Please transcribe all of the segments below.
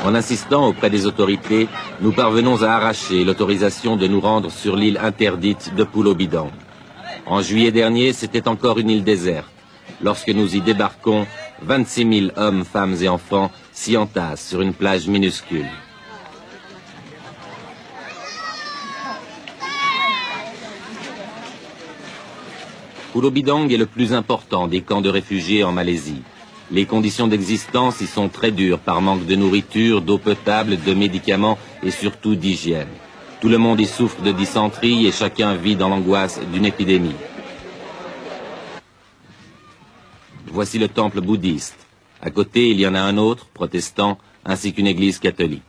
En insistant auprès des autorités, nous parvenons à arracher l'autorisation de nous rendre sur l'île interdite de Pulo Bidong. En juillet dernier, c'était encore une île déserte. Lorsque nous y débarquons, 26 000 hommes, femmes et enfants s'y entassent sur une plage minuscule. Pulo Bidong est le plus important des camps de réfugiés en Malaisie. Les conditions d'existence y sont très dures par manque de nourriture, d'eau potable, de médicaments et surtout d'hygiène. Tout le monde y souffre de dysenterie et chacun vit dans l'angoisse d'une épidémie. Voici le temple bouddhiste. À côté, il y en a un autre, protestant, ainsi qu'une église catholique.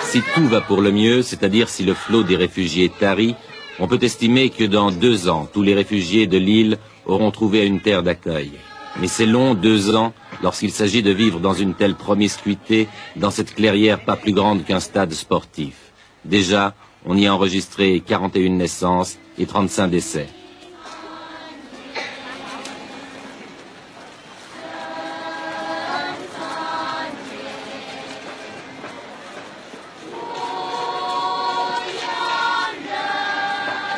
Si tout va pour le mieux, c'est-à-dire si le flot des réfugiés tarit, on peut estimer que dans 2 ans, tous les réfugiés de l'île auront trouvé une terre d'accueil. Mais c'est long, 2 ans, lorsqu'il s'agit de vivre dans une telle promiscuité, dans cette clairière pas plus grande qu'un stade sportif. Déjà, on y a enregistré 41 naissances et 35 décès.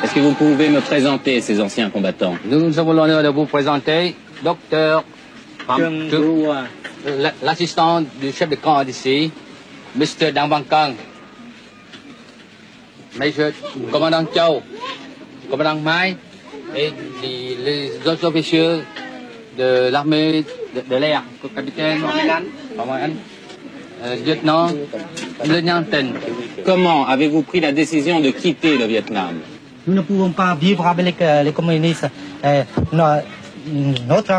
Est-ce que vous pouvez me présenter ces anciens combattants? Nous avons l'honneur de vous présenter Docteur l'assistant du chef de camp d'ici, Mr. Dang Van Kang, Major Commandant Chow, Commandant Mai, et les autres officiers de l'armée de l'air, capitaine, lieutenant, lieutenant Ten. Comment avez-vous pris la décision de quitter le Vietnam? Nous ne pouvons pas vivre avec les communistes. Notre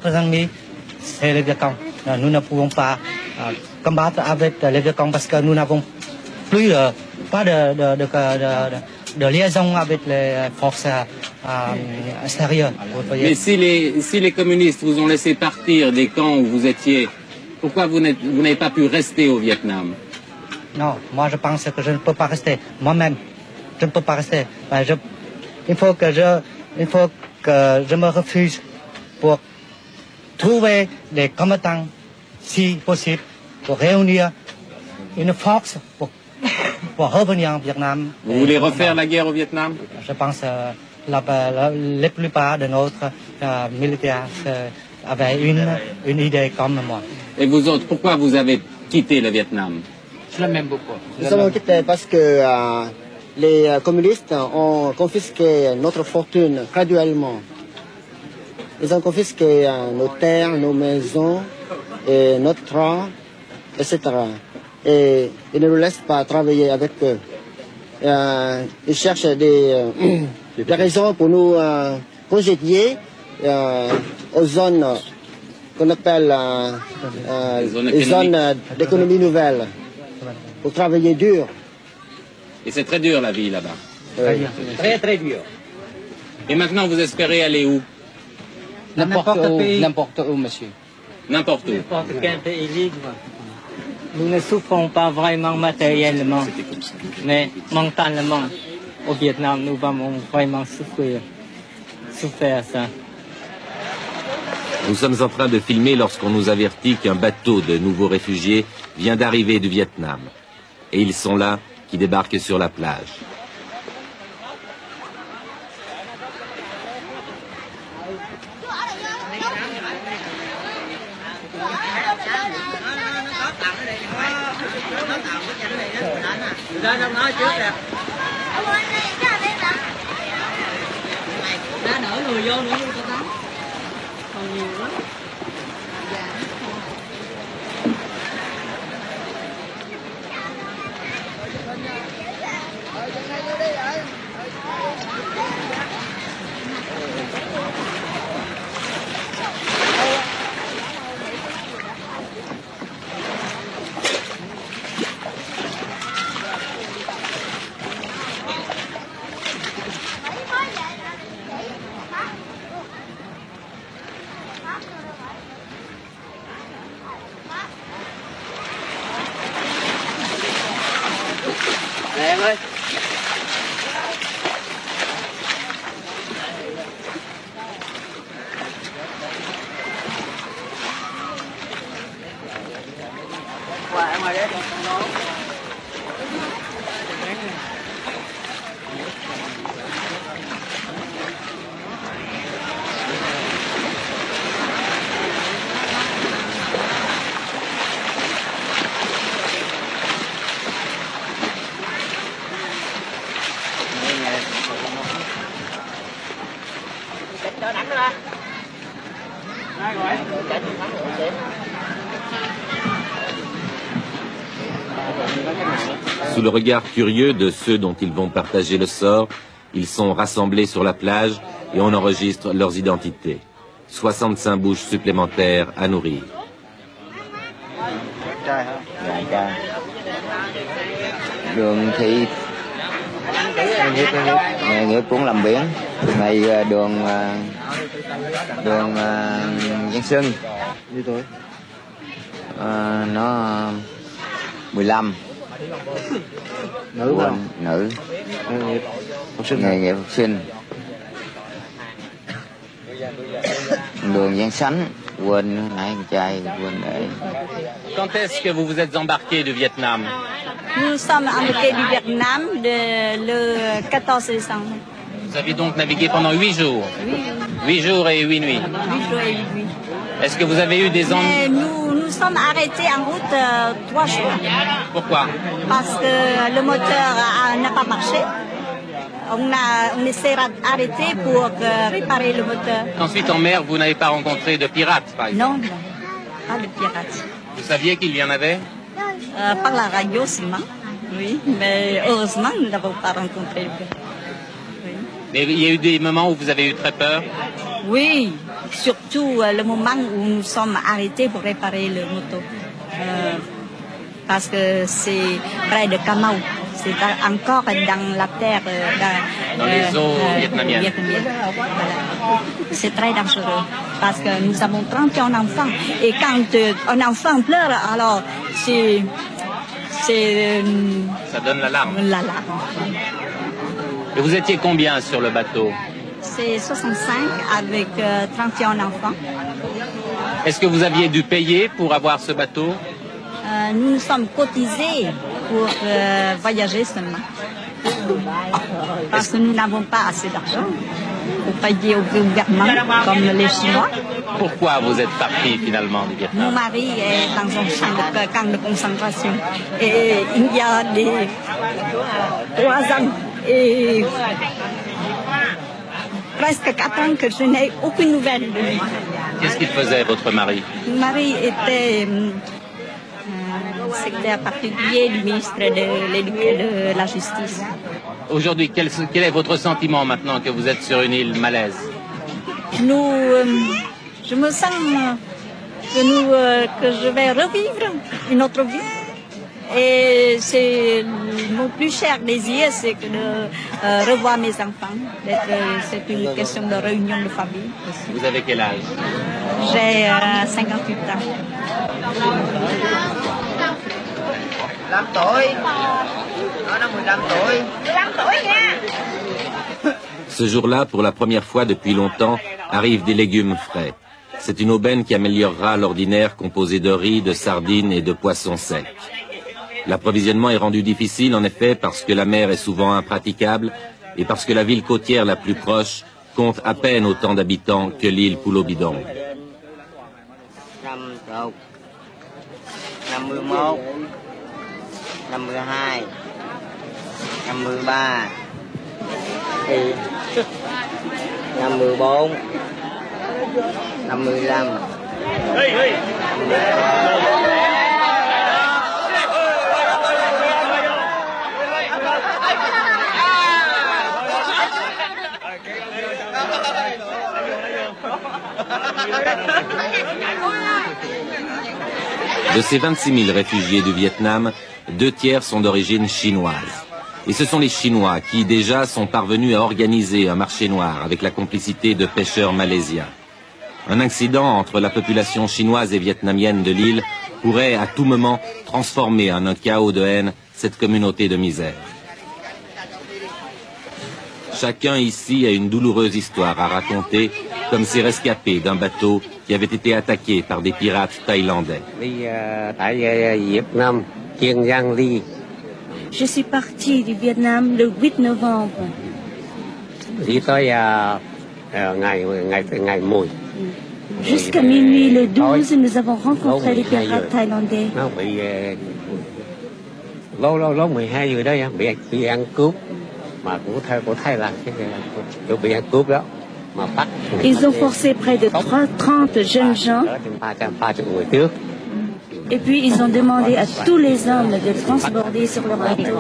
ennemi, c'est les Vietcong. Nous ne pouvons pas combattre avec les Vietcong parce que nous n'avons plus pas de liaison avec les forces extérieures. Mais si les communistes vous ont laissé partir des camps où vous étiez, pourquoi vous n'avez pas pu rester au Vietnam? Non, moi je pense que je ne peux pas rester moi-même. Je ne peux pas rester. Il faut que je me refuse pour trouver des combattants, si possible, pour réunir une force pour revenir en Vietnam. Vous voulez refaire la guerre au Vietnam? Je pense que la plupart de notre militaires avaient une idée comme moi. Et vous autres, pourquoi vous avez quitté le Vietnam? Je l'aime beaucoup. Nous avons quitté parce que les communistes ont confisqué notre fortune graduellement. Ils ont confisqué nos terres, nos maisons, et notre train, etc. Et ils ne nous laissent pas travailler avec eux. ils cherchent des raisons pour nous congédier aux zones qu'on appelle les zones d'économie nouvelle, pour travailler dur. Et c'est très dur la vie là-bas. Très très dur. Et maintenant, vous espérez aller où? N'importe où, monsieur. N'importe où. N'importe quel pays libre. Nous ne souffrons pas vraiment matériellement, mais mentalement, au Vietnam, nous avons vraiment souffert ça. Nous sommes en train de filmer lorsqu'on nous avertit qu'un bateau de nouveaux réfugiés vient d'arriver du Vietnam. Et ils sont là, qui débarquent sur la plage. Em ơi. Qua ngoài đấy. Sous le regard curieux de ceux dont ils vont partager le sort, ils sont rassemblés sur la plage et on enregistre leurs identités. 65 bouches supplémentaires à nourrir. Đường thì nghề nghiệp cũng làm biển, này đường Giang Sơn nó 15 nữ không? Nữ nghề nghiệp học sinh. Đường Giang Sánh quên nãy anh trai quên để. Quand est-ce que vous vous êtes embarqué du Vietnam? Nous sommes embarqués du Vietnam le 14 décembre. Vous avez donc navigué pendant 8 jours? Oui, 8 jours et 8 nuits. 8 jours et 8 nuits. Est-ce que vous avez eu des ennuis? Mais nous sommes arrêtés en route 3 jours. Pourquoi? Parce que le moteur n'a pas marché. On s'est arrêté pour réparer le moteur. Ensuite, en mer, vous n'avez pas rencontré de pirates, par exemple? Non, pas de pirates. Vous saviez qu'il y en avait? Par la radio seulement, oui. Mais heureusement, nous n'avons pas rencontré. Oui. Mais il y a eu des moments où vous avez eu très peur? Oui, surtout le moment où nous sommes arrêtés pour réparer le moto. Parce que c'est près de Cà Mau. C'est encore dans la terre. Dans les eaux vietnamiennes. Voilà. C'est très dangereux. Parce que nous avons 31 enfants. Et quand un enfant pleure, alors c'est Ça donne l'alarme. l'alarme. Et vous étiez combien sur le bateau? C'est 65 avec 31 enfants. Est-ce que vous aviez dû payer pour avoir ce bateau? Nous nous sommes cotisés pour voyager seulement. Parce que nous n'avons pas assez d'argent pour payer au gouvernement comme les Chinois. Pourquoi vous êtes parti finalement du Mon Vietnam? mari est dans un camp de concentration et il y a 3 ans et presque 4 ans que je n'ai aucune nouvelle de lui. Qu'est-ce qu'il faisait, votre mari? Mon mari était secrétaire particulier du ministre de la Justice. Aujourd'hui, quel est votre sentiment maintenant que vous êtes sur une île malaise? Je me sens que je vais revivre une autre vie. Et c'est mon plus cher désir, c'est de revoir mes enfants. C'est une question de réunion de famille aussi. Vous avez quel âge? J'ai 58 ans. Ce jour-là, pour la première fois depuis longtemps, arrivent des légumes frais. C'est une aubaine qui améliorera l'ordinaire composé de riz, de sardines et de poissons secs. L'approvisionnement est rendu difficile, en effet, parce que la mer est souvent impraticable et parce que la ville côtière la plus proche compte à peine autant d'habitants que l'île Pulau Bidong. 'De ces 26 000 réfugiés du Vietnam, 2 tiers sont d'origine chinoise. Et ce sont les Chinois qui, déjà, sont parvenus à organiser un marché noir avec la complicité de pêcheurs malaisiens. Un incident entre la population chinoise et vietnamienne de l'île pourrait à tout moment transformer en un chaos de haine cette communauté de misère. Chacun ici a une douloureuse histoire à raconter, comme ces rescapés d'un bateau qui avait été attaqué par des pirates thaïlandais. Je suis parti du Vietnam le 8 novembre. Jusqu'à minuit le 12, nous avons rencontré les pirates thaïlandais. Ils ont forcé près de 30 jeunes gens. Et puis ils ont demandé à tous les hommes de transborder sur leur bateau.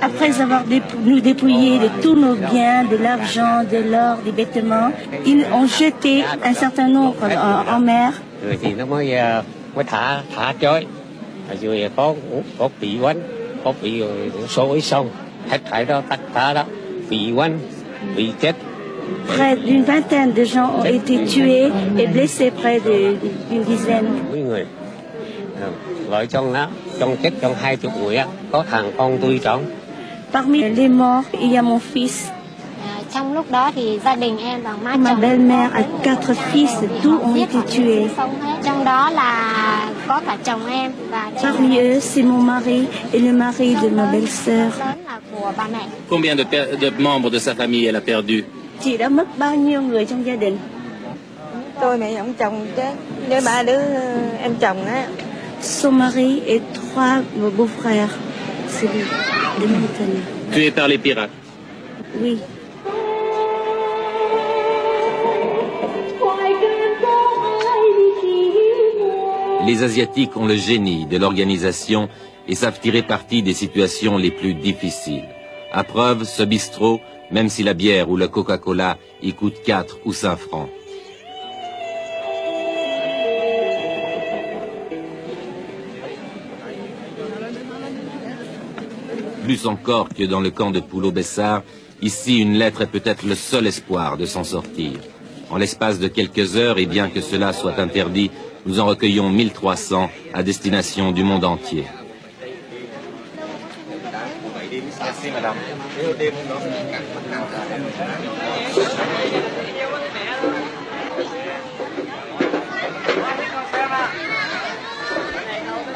Après avoir nous dépouillé de tous nos biens, de l'argent, de l'or, des vêtements, ils ont jeté un certain nombre en mer. Près d'une vingtaine de gens ont été tués et blessés, près d'une dizaine. Parmi les morts, il y a mon fils. Ma belle-mère a 4 fils, tous ont été tués. Parmi eux, c'est mon mari et le mari de ma belle-sœur. Combien de membres de sa famille elle a perdu? Chị đã mất bao nhiêu người trong gia đình? Tôi mẹ ông chồng chết với 3 đứa em chồng á. Son mari et 3 beaux-frères. C'est lui, de Montagne. Tués par les pirates? Oui. Les Asiatiques ont le génie de l'organisation et savent tirer parti des situations les plus difficiles. À preuve, ce bistrot, même si la bière ou le Coca-Cola y coûte 4 ou 5 francs. Plus encore que dans le camp de Pulau Besar, ici une lettre est peut-être le seul espoir de s'en sortir. En l'espace de quelques heures, et bien que cela soit interdit, nous en recueillons 1300 à destination du monde entier. Merci, madame.